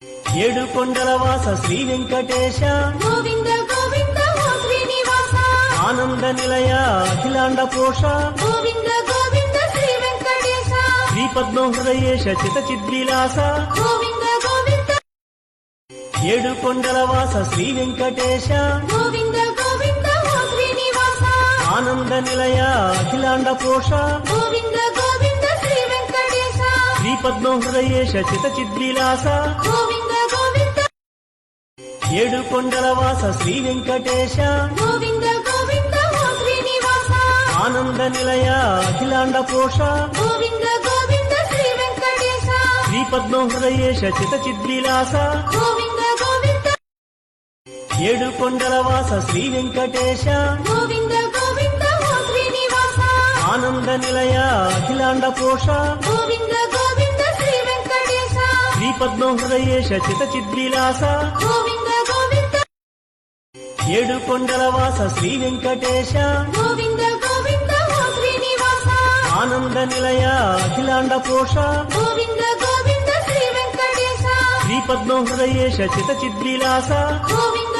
ఏడు కొండల వాస శ్రీ వెంకటేశ గోవింద గోవింద ఓ శ్రీనివాస ఆనంద నిలయ అఖిలాండ పోష గోవింద గోవింద శ్రీ వెంకటేశ శ్రీ పద్మ హృదయేశ చిత చిద్విలాస గోవింద గోవింద ఏడు కొండల వాస శ్రీ వెంకటేశ గోవింద గోవింద ఓ శ్రీనివాస ఆనంద నిలయ అఖిలాండ పోష గోవింద గోవింద శ్రీ వెంకటేశ శ్రీ పద్మ హృదయేశ చిత చిద్విలాస గోవింద గోవింద ఏడు కొండల వాస శ్రీ వెంకటేశ గోవింద గోవింద ఓ శ్రీనివాస ఆనంద నిలయ అఖిలాండ పోష గోవింద గోవింద శ్రీ వెంకటేశ శ్రీ పద్మ హృదయేశ చిత చిద్విలాస గోవింద గోవింద ఏడు కొండల వాస శ్రీ వెంకటేశ గోవింద గోవింద ఓ శ్రీనివాస ఆనంద నిలయ అఖిలాండ పోష గోవింద గోవింద శ్రీ వెంకటేశ శ్రీ పద్మ హృదయేశ చిత చిద్విలాస గోవింద గోవింద ఏడు కొండల వాస శ్రీ వెంకటేశ గోవింద గోవింద ఓ శ్రీనివాస ఆనంద నిలయ అఖిలాండ పోష గోవింద గోవింద శ్రీ వెంకటేశ శ్రీ పద్మ హృదయేశ చిత చిద్విలాస గోవింద